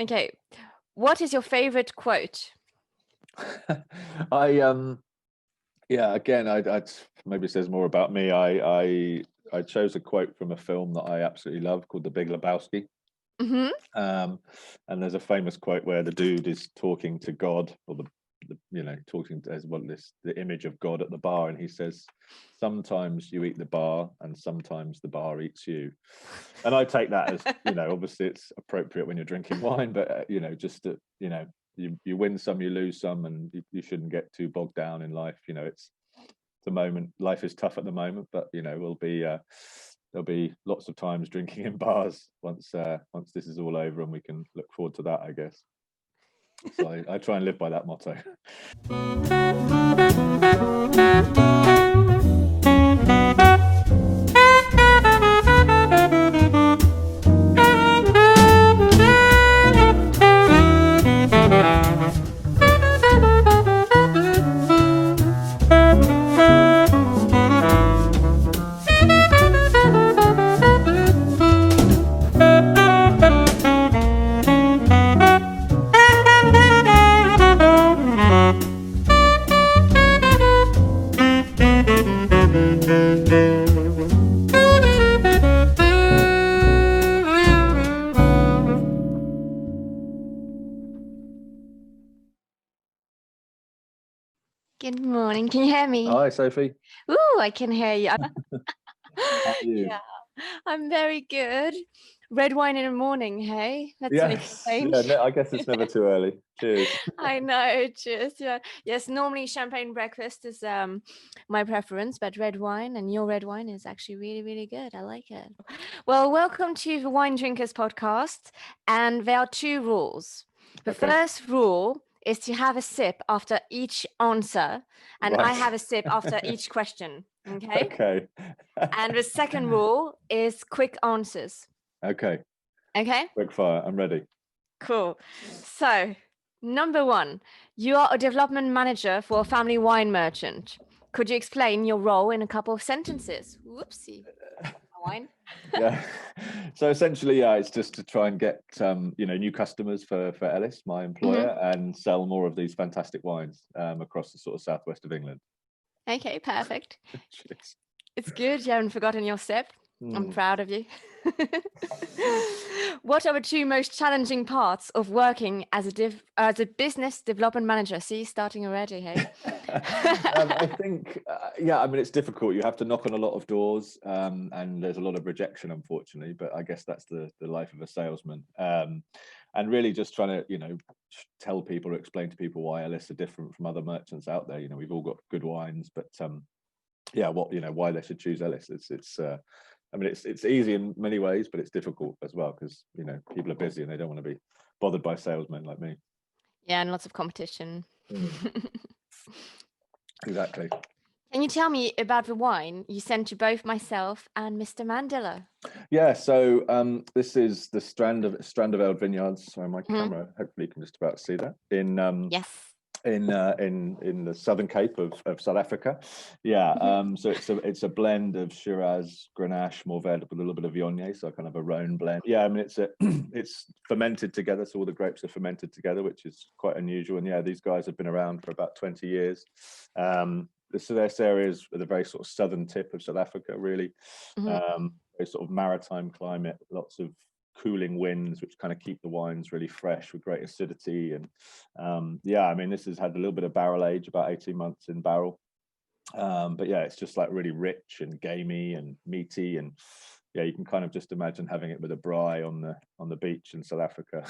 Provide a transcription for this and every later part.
Okay. What is your favorite quote? I yeah, again, I maybe it says more about me. I chose a quote from a film that I absolutely love called The Big Lebowski. Hmm. Um, and there's a famous quote where the dude is talking to God, or talking as well this the image of God at the bar, and he says, "Sometimes you eat the bar, and sometimes the bar eats you." And I take that as, obviously it's appropriate when you're drinking wine, but just that, you win some, you lose some, and you shouldn't get too bogged down in life. It's the moment. Life is tough at the moment, but there'll be lots of times drinking in bars once this is all over, and we can look forward to that, I guess. So I try and live by that motto. Good morning. Can you hear me? Hi, Sophie. Ooh, I can hear you. How are you? Yeah, I'm very good. Red wine in the morning, hey? Let's make a Yes. Yeah. change. No, I guess it's never too early. Cheers. I know, cheers. Yeah. Yes, normally champagne breakfast is my preference, but red wine and your red wine is actually really, really good. I like it. Well, welcome to the Wine Drinkers podcast, and there are two rules. The Okay. first rule is to have a sip after each answer, and I Right. have a sip after each question. Okay. Okay. And the second rule is quick answers. Okay. Okay. Quick fire. I'm ready. Cool. So, number one, you are a development manager for a family wine merchant. Could you explain your role in a couple of sentences? Whoopsie. Wine. Yeah. So essentially, yeah, it's just to try and get new customers for Ellis, my Hmm. employer, and sell more of these fantastic wines across the sort of southwest of England. Okay, perfect. Cheers. It's good you haven't forgotten your sip. I'm Hmm. proud of you. What are the two most challenging parts of working as a business development manager? See, starting already, hey? I think, yeah, I mean, it's difficult. You have to knock on a lot of doors, and there's a lot of rejection, unfortunately. But I guess that's the life of a salesman. And really just trying to, tell people or explain to people why Ellis are different from other merchants out there. We've all got good wines, but yeah, why they should choose Ellis. I mean, it's easy in many ways, but it's difficult as well because people are busy and they don't want to be bothered by salesmen like me. Yeah, and lots of competition. Exactly. Can you tell me about the wine you sent to both myself and Mr. Mandela? Yeah, so this is the Strandveld Vineyards. Sorry, my Mhm. camera. Hopefully, you can just about see that in Yes. in the Southern Cape of South Africa. Yeah, Mhm. so it's a blend of Shiraz, Grenache, Mourvèdre with a little bit of Viognier, so kind of a Rhone blend. Yeah, I mean it's fermented together, so all the grapes are fermented together, which is quite unusual. And yeah, these guys have been around for about 20 years. This area is at the very sort of southern tip of South Africa, really. Mhm. Very sort of maritime climate, lots of cooling winds, which kind of keep the wines really fresh with great acidity. And yeah, I mean, this has had a little bit of barrel age, about 18 months in barrel. But yeah, it's just like really rich and gamey and meaty. And yeah, you can kind of just imagine having it with a braai on the beach in South Africa.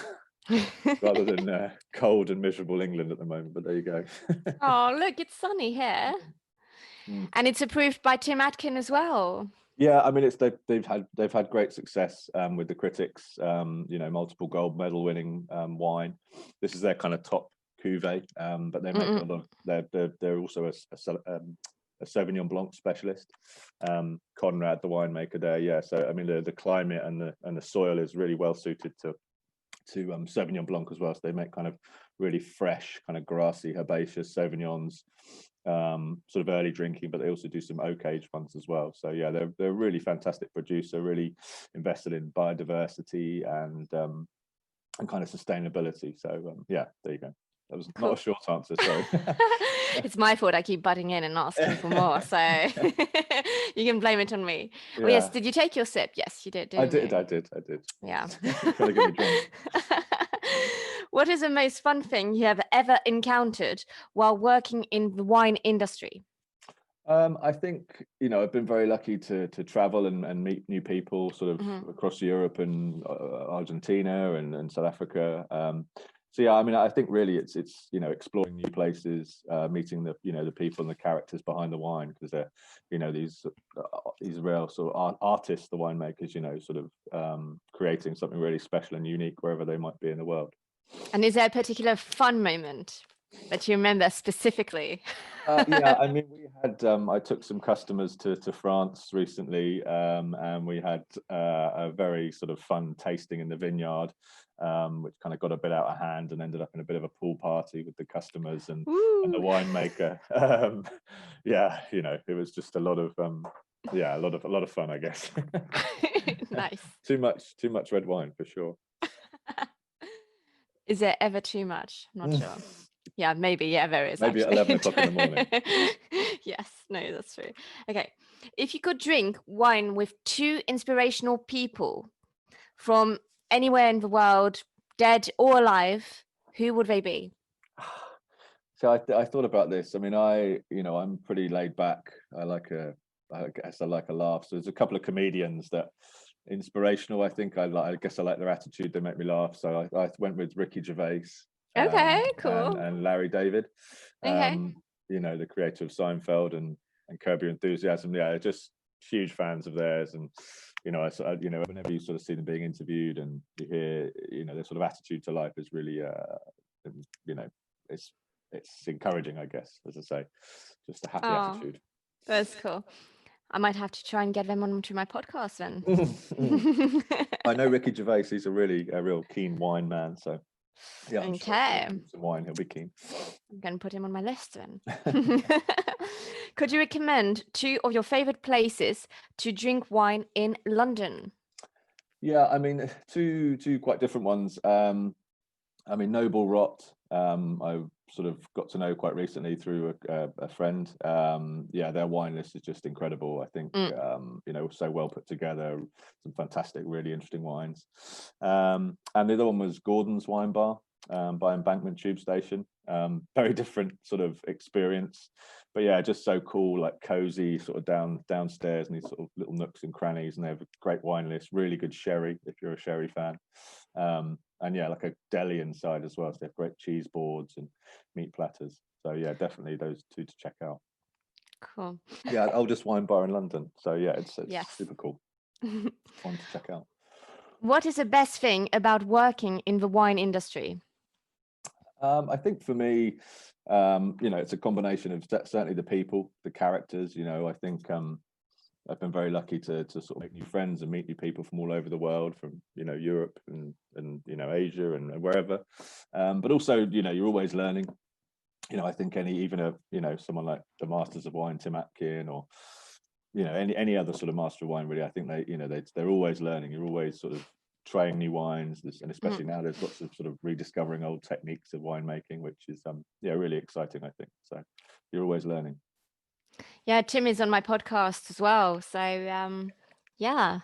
Rather than cold and miserable England at the moment, but there you go. Oh, look, it's sunny here. Mm. And it's approved by Tim Atkin as well. Yeah, I mean, they've had great success with the critics. Multiple gold medal winning wine. This is their kind of top cuvee, but they make a Mm-mm. lot of. They're also a Sauvignon Blanc specialist. Conrad, the winemaker there, yeah. So I mean, the climate and the soil is really well suited to Sauvignon Blanc as well. So they make kind of really fresh, kind of grassy, herbaceous Sauvignons, sort of early drinking, but they also do some oak aged ones as well. So yeah, they're a really fantastic producer, really invested in biodiversity and kind of sustainability. So yeah, there you go. That was Cool. not a short answer, sorry. It's my fault. I keep butting in and asking for more, so you can blame it on me. Yeah. Oh yes, did you take your sip? Yes, you did. I Didn't did. you? Yeah. Gotta get me drunk. What is the most fun thing you have ever encountered while working in the wine industry? I think, I've been very lucky to travel and meet new people sort of Mhm. across Europe and Argentina and South Africa. So yeah, I mean, I think really it's exploring new places, meeting the people and the characters behind the wine, because they're these real sort of artists, the winemakers, sort of creating something really special and unique wherever they might be in the world. And is there a particular fun moment that you remember specifically? Yeah, I mean, we had I took some customers to France recently, and we had a very sort of fun tasting in the vineyard, which kind of got a bit out of hand and ended up in a bit of a pool party with the customers and the Ooh. winemaker. Yeah, it was just a lot of yeah, a lot of fun, I guess. Nice. Too much red wine for sure. Is there ever too much? Not sure. Yeah, maybe. Yeah, there is. Maybe at actually. 11 o'clock in the morning. Yes, no, that's true. Okay. If you could drink wine with two inspirational people from anywhere in the world, dead or alive, who would they be? So I thought about this. I mean, I'm pretty laid back. I guess I like a laugh. So there's a couple of comedians that inspirational. I guess I like their attitude. They make me laugh. So I went with Ricky Gervais, Okay, and cool. Larry David. Okay. The creator of Seinfeld and Curb Your Enthusiasm. Yeah, just huge fans of theirs. And whenever you sort of see them being interviewed and you hear their sort of attitude to life is really it's encouraging, I guess, as I say, just a happy Oh, attitude. that's cool. I might have to try and get them onto my podcast then. I know Ricky Gervais, he's a real keen wine man. So yeah, I'm sure Okay. some wine, he'll be keen. I'm going to put him on my list then. Could you recommend two of your favorite places to drink wine in London? Yeah, I mean, two quite different ones. I mean, Noble Rot, I sort of got to know quite recently through a friend. Yeah, their wine list is just incredible. I think, so well put together, some fantastic, really interesting wines. And the other one was Gordon's Wine Bar, by Embankment Tube Station. Very different sort of experience, but yeah, just so cool, like cozy, sort of downstairs and these sort of little nooks and crannies, and they have a great wine list, really good sherry if you're a sherry fan. And yeah, like a deli inside as well. So they have great cheese boards and meat platters. So yeah, definitely those two to check out. Cool. Yeah, oldest wine bar in London. So yeah, it's Yes. super cool. One to check out. What is the best thing about working in the wine industry? I think for me, it's a combination of certainly the people, the characters. I think I've been very lucky to sort of make new friends and meet new people from all over the world, from Europe and Asia and wherever. But also, you're always learning. I think someone like the Masters of Wine, Tim Atkin, or any other sort of master of wine, really. I think they're always learning. You're always sort of trying new wines, and especially now there's lots of sort of rediscovering old techniques of winemaking, which is really exciting, I think. So you're always learning. Yeah, Tim is on my podcast as well. So yeah,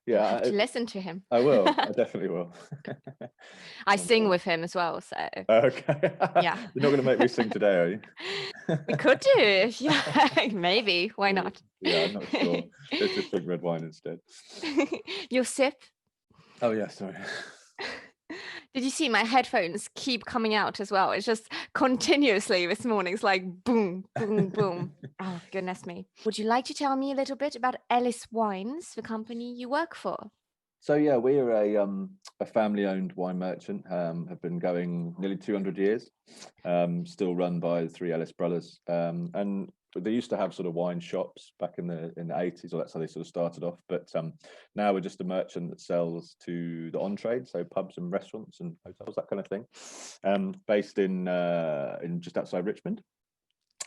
Yeah, I have to listen to him. I will. I definitely will. I sing with him as well. So okay. yeah. You're not going to make me sing today, are you? We could do. Yeah, maybe. Why not? Yeah, I'm not sure. Let's just drink red wine instead. Your sip. Oh yeah, sorry. Did you see my headphones keep coming out as well? It's just continuously this morning. It's like boom, boom, boom. Oh, goodness me. Would you like to tell me a little bit about Ellis Wines, the company you work for? So yeah, we are a family-owned wine merchant. Have been going nearly 200 years. Still run by the three Ellis brothers. And they used to have sort of wine shops back in the 80s, or that's how they sort of started off. But now we're just a merchant that sells to the on-trade, so pubs and restaurants and hotels, that kind of thing. Based in just outside Richmond.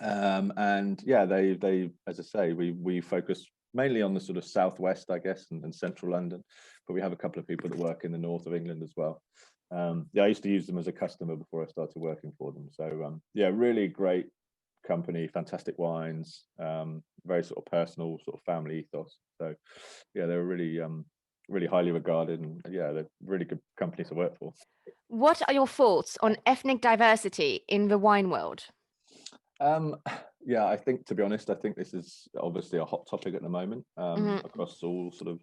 And yeah, they as I say, we focus mainly on the sort of southwest, I guess, and central London, but we have a couple of people that work in the north of England as well. Yeah, I used to use them as a customer before I started working for them. So yeah, really great company, fantastic wines, very sort of personal, sort of family ethos. So yeah, they're really highly regarded, and yeah, they're really good company to work for. What are your thoughts on ethnic diversity in the wine world? Um, yeah, I think, to be honest, I think this is obviously a hot topic at the moment, across all sort of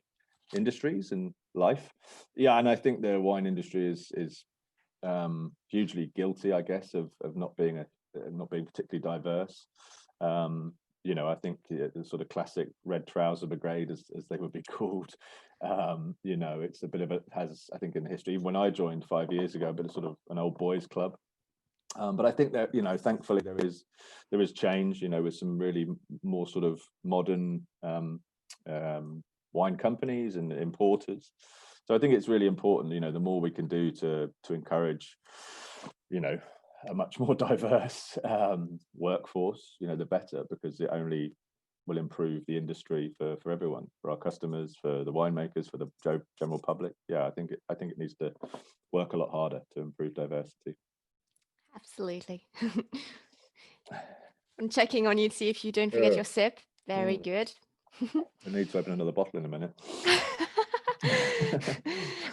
industries and life. Yeah, and I think the wine industry is hugely guilty, I guess, of not being particularly diverse. I think the sort of classic red trouser brigade, as they would be called, it's a bit of has, I think, in the history. When I joined 5 years ago, a bit of sort of an old boys club. But I think that, thankfully there is change, with some really more sort of modern wine companies and importers. So I think it's really important, the more we can do to encourage, a much more diverse workforce, the better, because it only will improve the industry for everyone, for our customers, for the winemakers, for the general public. Yeah, I think it needs to work a lot harder to improve diversity. Absolutely. I'm checking on you to see if you don't forget Sure. your sip. Very good. I need to open another bottle in a minute.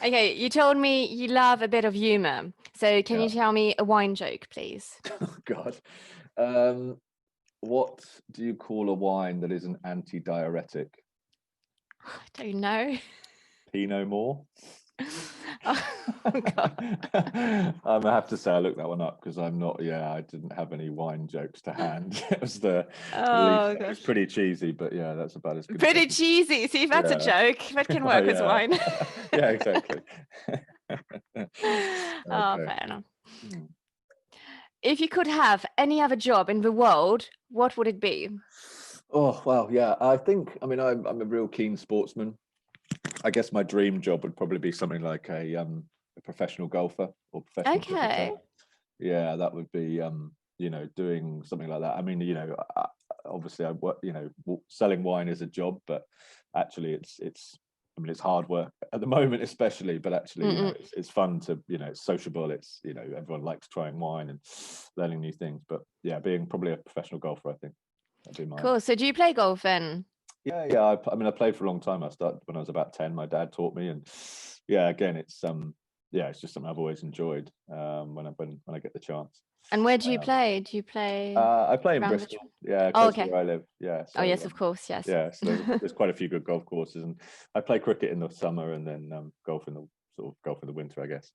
Okay, you told me you love a bit of humor. So can you Yeah. tell me a wine joke, please? Oh, God. What do you call a wine that is an anti-diuretic? I don't know. Pinot Noir. Oh, God. I have to say I looked that one up because I'm not. Yeah, I didn't have any wine jokes to hand. It was the least. Oh, It was gosh. pretty cheesy, but yeah, that's about as good as I Pretty can. cheesy. See if that's a Yeah. joke. That can Oh, work with yeah. wine. Yeah, exactly. Oh, Okay. fair enough. Hmm. If you could have any other job in the world, what would it be? Oh well, yeah. I think. I mean, I'm a real keen sportsman. I guess my dream job would probably be something like a professional golfer or professional cricketer. Okay. Yeah, that would be doing something like that. I mean, obviously I work, selling wine is a job, but actually it's I mean, it's hard work at the moment, especially, but actually, Mm-mm. it's fun to, it's sociable. It's, everyone likes trying wine and learning new things. But yeah, being probably a professional golfer, I think that'd be mine. Cool. So do you play golf then? Yeah. I mean, I played for a long time. I started when I was about 10. My dad taught me, and yeah, again, it's just something I've always enjoyed when I get the chance. And where do you Um, play? Do you play I play in around the? Bristol, yeah, Oh, close to okay. where I live. Yeah, Oh, so yes, of course. Yes. yeah, so there's quite a few good golf courses, and I play cricket in the summer, and then golf in the winter, I guess.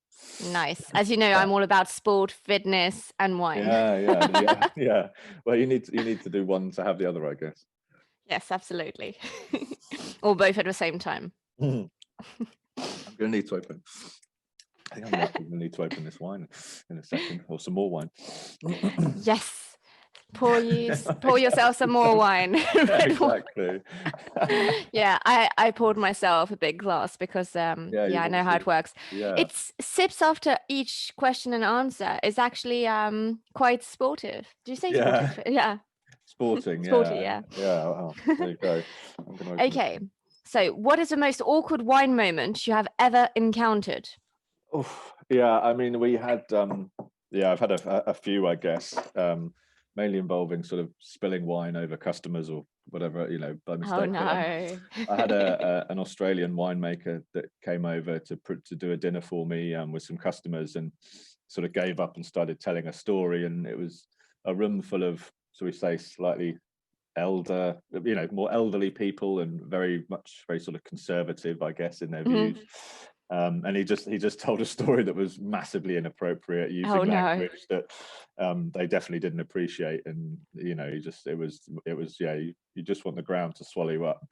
Nice. As you know, Yeah, I'm all about sport, fitness, and wine. yeah. Well, you need to do one to have the other, I guess. Yes, absolutely. Or both at the same time. I'm gonna need to open. I think I'm gonna need to open this wine in a second, or some more wine. Yes. Pour yourself some more wine. Red wine. Exactly. Yeah, I poured myself a big glass because Yeah, yeah, you've I know how obviously. it works. Yeah. It's sips after each question and answer is actually quite sportive. Do you say Yeah. sportive? Yeah, Sporting. sporty, Yeah. yeah. Yeah. Well, there you go. I'm gonna open this. Okay. So, what is the most awkward wine moment you have ever encountered? Oh, yeah. I mean, we had. I've had a few, I guess. Mainly involving sort of spilling wine over customers or whatever, by Oh mistake. But no. I had an Australian winemaker that came over to do a dinner for me with some customers, and sort of gave up and started telling a story. And it was a room full of, so we say, slightly more elderly people, and very sort of conservative, I guess, in their Mhm. views. And he just told a story that was massively inappropriate, Oh using no. language that they definitely didn't appreciate. And it was yeah, you just want the ground to swallow you up.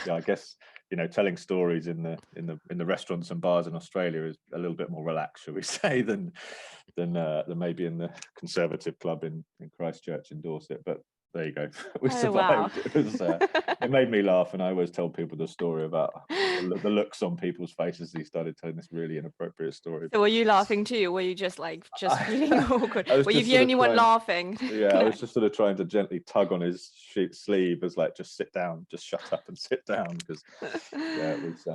Yeah, I guess telling stories in the restaurants and bars in Australia is a little bit more relaxed, shall we say, than maybe in the conservative club in Christchurch in Dorset. But there you go. We Oh, wow. survived. It made me laugh, and I always tell people the story about the looks on people's faces. He started telling this really inappropriate story. So were you laughing too, or were you just feeling awkward? I was Were you just the sort of only one trying- laughing? Yeah, I was just sort of trying to gently tug on his sleeve as like, just sit down, just shut up and sit down, because yeah, it was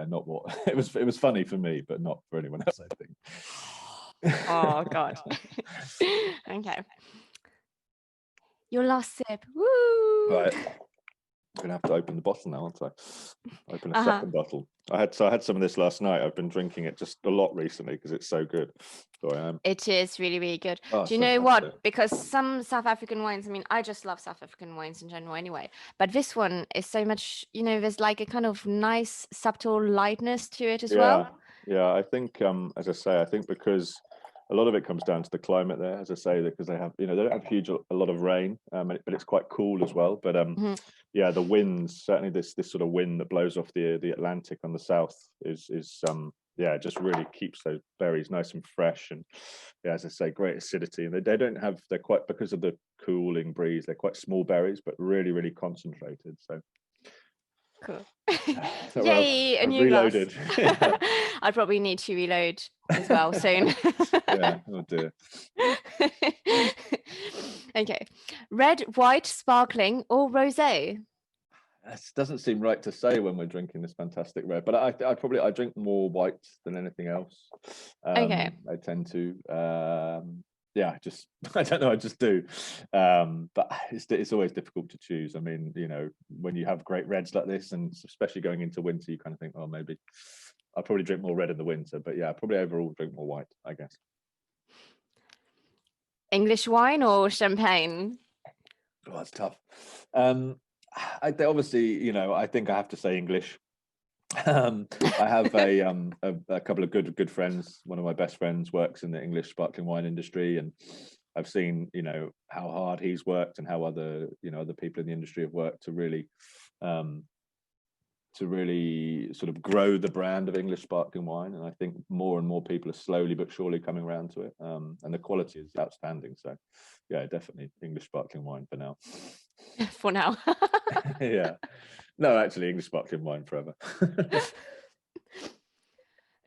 not what it was funny for me, but not for anyone else, I think. Oh God. Okay. Your last sip. Woo! Right. I'm gonna have to open the bottle now, aren't I? Open a Uh-huh. second bottle. I had some of this last night. I've been drinking it just a lot recently because it's so good. So I am. It is really, really good. Oh, Do you know fantastic. what? Because some South African wines, I mean, I just love South African wines in general anyway, but this one is so much, there's like a kind of nice, subtle lightness to it as well. Yeah, I think, as I say, I think because a lot of it comes down to the climate there, as I say, because they have, they don't have a lot of rain, but it's quite cool as well. But Mhm. yeah, the winds, certainly this sort of wind that blows off the Atlantic on the south is yeah, it just really keeps those berries nice and fresh, and yeah, as I say, great acidity. And they don't have, they're quite, because of the cooling breeze, they're quite small berries, but really, really concentrated. So Cool. so Yay, a I've new glass. reloaded. I probably need to reload as well soon. Yeah, oh dear. Okay. Red, white, sparkling, or rosé? It doesn't seem right to say when we're drinking this fantastic red, but I drink more white than anything else. Okay. I tend to, yeah, just I don't know, I just do. But it's always difficult to choose. I mean, when you have great reds like this, and especially going into winter, you kind of think, oh, maybe I'll probably drink more red in the winter. But yeah, probably overall drink more white, I guess. English wine or champagne? Oh, that's tough. They obviously, I think I have to say English. I have a couple of good friends. One of my best friends works in the English sparkling wine industry, and I've seen how hard he's worked and how other people in the industry have worked to really sort of grow the brand of English sparkling wine. And I think more and more people are slowly but surely coming around to it, and the quality is outstanding. So yeah, definitely English sparkling wine for now. For now. Yeah, no, actually English sparkling wine forever.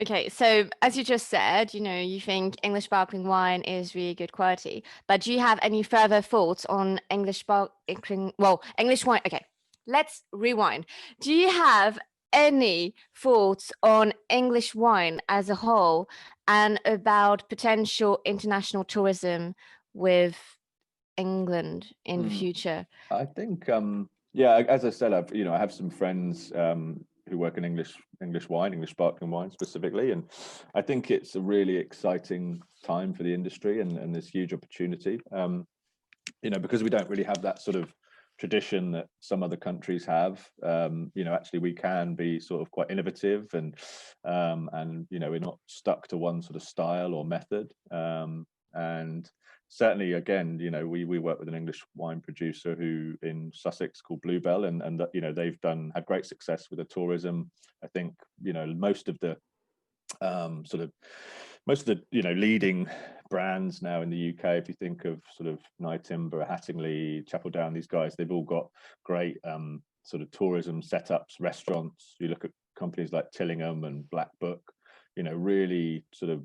Okay, so as you just said, you think English sparkling wine is really good quality, but do you have any further thoughts on English English wine? Okay, let's rewind. Do you have any thoughts on English wine as a whole and about potential international tourism with England in the future? I think, yeah, as I said, I have some friends who work in English wine, English sparkling wine specifically, and I think it's a really exciting time for the industry, and there's huge opportunity. Because we don't really have that sort of tradition that some other countries have. Actually we can be sort of quite innovative, and we're not stuck to one sort of style or method. And certainly, again, we work with an English wine producer who in Sussex called Bluebell, and they've had great success with the tourism. I think most of the leading brands now in the UK, if you think of sort of Nye Timber, Hattingly, Chapel Down, these guys, they've all got great sort of tourism setups, restaurants. You look at companies like Tillingham and Black Book, really sort of,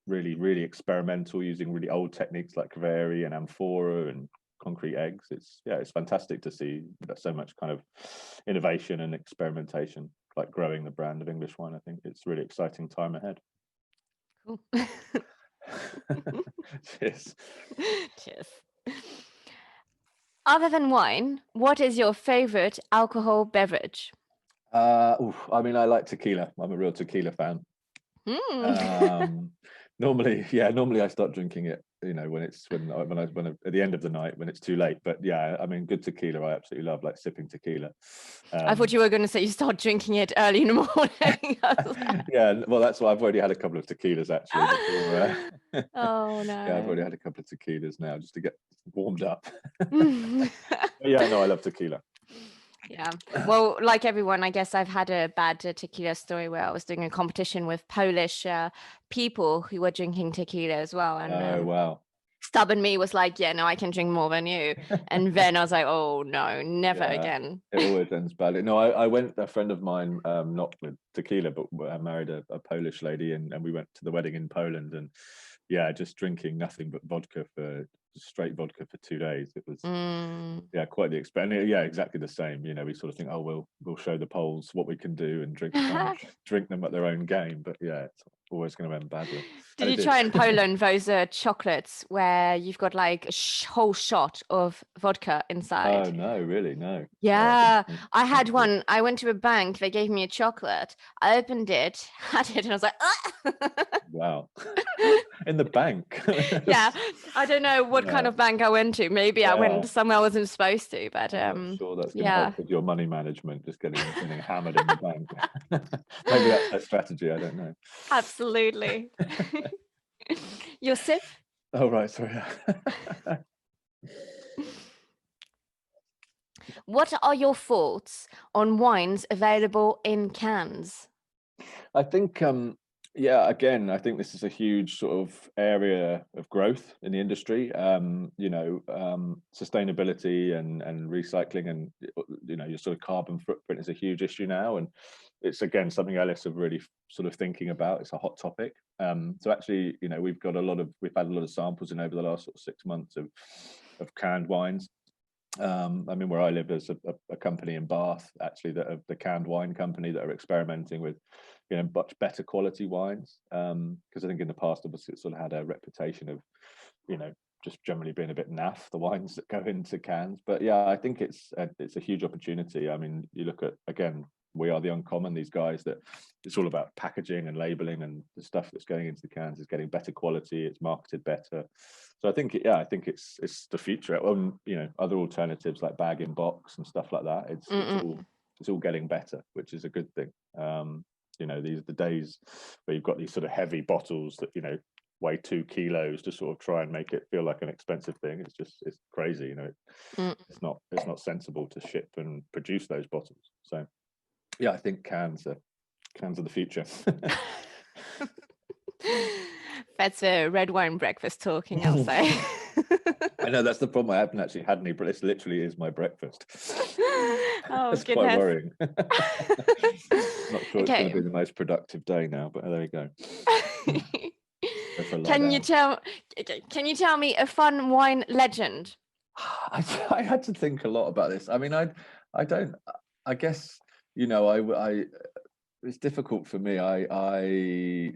really experimental, using really old techniques like Kaveri and amphora and concrete eggs. It's fantastic to see that so much kind of innovation and experimentation, like growing the brand of English wine. I think it's a really exciting time ahead. Cool. Cheers. Cheers. Other than wine, what is your favorite alcohol beverage? I mean, I like tequila. I'm a real tequila fan. Normally I start drinking it, when at the end of the night, when it's too late. But yeah, I mean, good tequila I absolutely love, like sipping tequila. I thought you were going to say you start drinking it early in the morning. Yeah, well, that's why I've already had a couple of tequilas actually. Oh no. Yeah, I've already had a couple of tequilas now just to get warmed up. Yeah, no, I love tequila. Yeah. Well, like everyone, I guess I've had a bad tequila story where I was doing a competition with Polish people who were drinking tequila as well. And oh, wow. stubborn me was like, yeah, no, I can drink more than you. And then I was like, oh no, never again. It always ends badly. No, I went, a friend of mine, not with tequila, but I married a Polish lady, and we went to the wedding in Poland, and yeah, just drinking nothing but vodka for straight vodka for 2 days. It was quite the experience. Yeah, exactly the same. You know, we sort of think, oh, we'll show the Poles what we can do and drink them at their own game. But yeah, it's always going to end badly. Did you try in Poland those chocolates where you've got like a whole shot of vodka inside? Oh no, really? No. Yeah, I had one. I went to a bank. They gave me a chocolate. I opened it, had it, and I was like, ah! Wow. In the bank. Yeah, I don't know what kind of bank I went to. Maybe I went somewhere I wasn't supposed to, but I'm sure that's going to help with your money management, just getting hammered in the bank. Maybe that's their strategy, I don't know. Absolutely. Your sip? Oh, right, sorry. What are your thoughts on wines available in cans? I think again, I think this is a huge sort of area of growth in the industry. Sustainability and recycling, and your sort of carbon footprint is a huge issue now, and it's again something Ellis are really sort of thinking about. It's a hot topic. So actually, we've had a lot of samples in over the last sort of 6 months of canned wines. I mean, where I live, there's a company in Bath actually the canned wine company that are experimenting with much better quality wines, because I think in the past obviously it sort of had a reputation of just generally being a bit naff, the wines that go into cans. But yeah, I think it's a huge opportunity. I mean, you look at, again, We Are the Uncommon, these guys that it's all about packaging and labeling, and the stuff that's going into the cans is getting better quality, it's marketed better. So I think it's the future. Other alternatives like bag in box and stuff like that, it's all getting better, which is a good thing. These are the days where you've got these sort of heavy bottles that weigh 2 kilos to sort of try and make it feel like an expensive thing. It's crazy. It's not sensible to ship and produce those bottles. So yeah, I think cans are the future. That's a red wine breakfast talking, I'll say. I know, that's the problem. I haven't actually had any, but this literally is my breakfast. Oh, it's quite worrying. Not sure it's going to be the most productive day now, but there we go. Can you tell me a fun wine legend? I had to think a lot about this. I mean, I guess it's difficult for me. I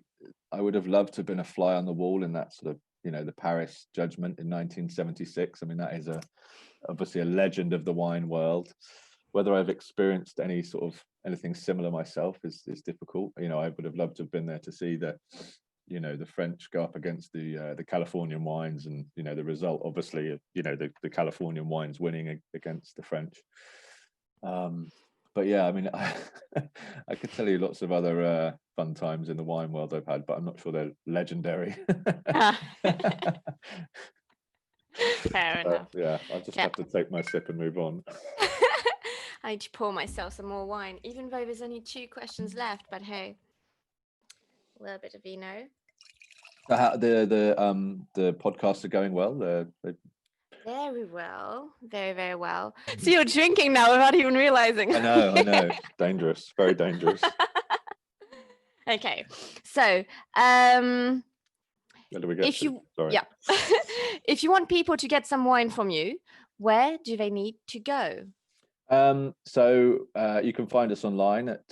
would have loved to have been a fly on the wall in that sort of the Paris judgment in 1976. I mean, that is obviously a legend of the wine world. Whether I've experienced anything similar myself is difficult. I would have loved to have been there to see the French go up against the Californian wines, and the result obviously of the Californian wines winning against the French. But yeah, I mean, I could tell you lots of other fun times in the wine world I've had, but I'm not sure they're legendary. Fair enough. Yeah, I'll just have to take my sip and move on. I need to pour myself some more wine, even though there's only 2 questions left. But hey, a little bit of vino. The podcasts are going well. Very well, very, very well. So you're drinking now without even realizing. I know. Dangerous, very dangerous. Okay, so where do we get Sorry. Yeah, if you want people to get some wine from you, where do they need to go? So you can find us online at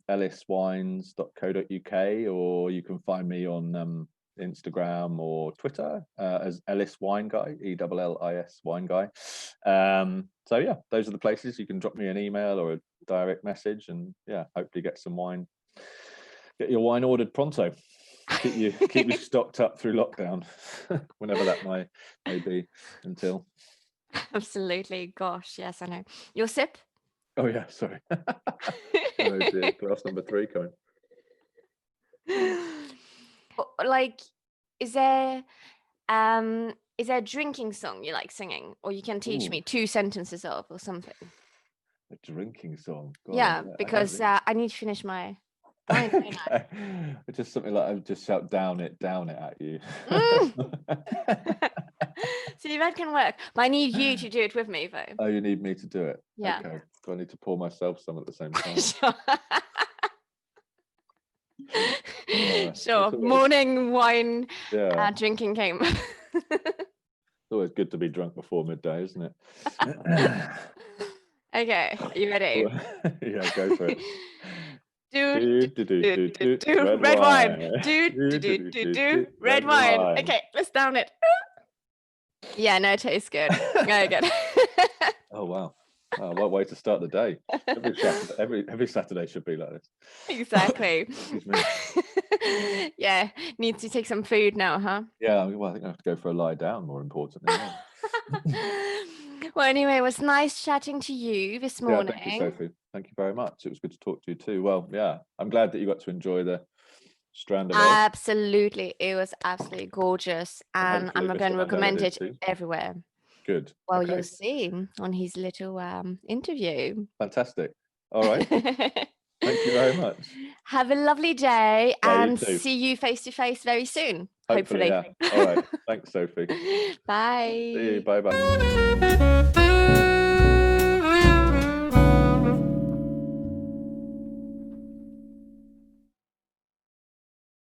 elliswines.co.uk, or you can find me on Instagram or Twitter as Ellis Wine Guy, ELLIS Wine Guy. So yeah, those are the places. You can drop me an email or a direct message, and yeah, hopefully get your wine ordered pronto. Keep you stocked up through lockdown, whenever that may be, until. Absolutely. Gosh, yes, I know. Your sip? Oh yeah, sorry. Oh dear, glass number 3 coming. Like, is there a drinking song you like singing, or you can teach me 2 sentences of, or something? A drinking song? God, yeah, because I need to finish my wine. Okay. It's just something like I would just shout down it at you. See, that can work. But I need you to do it with me, though. Oh, you need me to do it? Yeah. Okay. Do I need to pour myself some at the same time? Sure. Sure. It's always, Morning wine yeah. drinking game. It's always good to be drunk before midday, isn't it? Okay, are you ready? Yeah, go for it. Do red wine. Do red wine. Okay, let's down it. Yeah, no, it tastes good. Very good. Oh wow. Oh, what way to start the day. Every Saturday should be like this. Exactly. Excuse me. Yeah, need to take some food now, huh? Yeah, well, I think I have to go for a lie down, more importantly. Well, anyway, it was nice chatting to you this morning. Yeah, thank you, Sophie. Thank you very much. It was good to talk to you too. Well, yeah, I'm glad that you got to enjoy the strand of egg. Absolutely. It was absolutely gorgeous. And I'm going to recommend it everywhere. Good. Well, you'll see on his little interview. Fantastic. All right. Thank you very much. Have a lovely day and see you face to face very soon. Hopefully. Yeah. All right. Thanks, Sophie. Bye. See you. Bye-bye.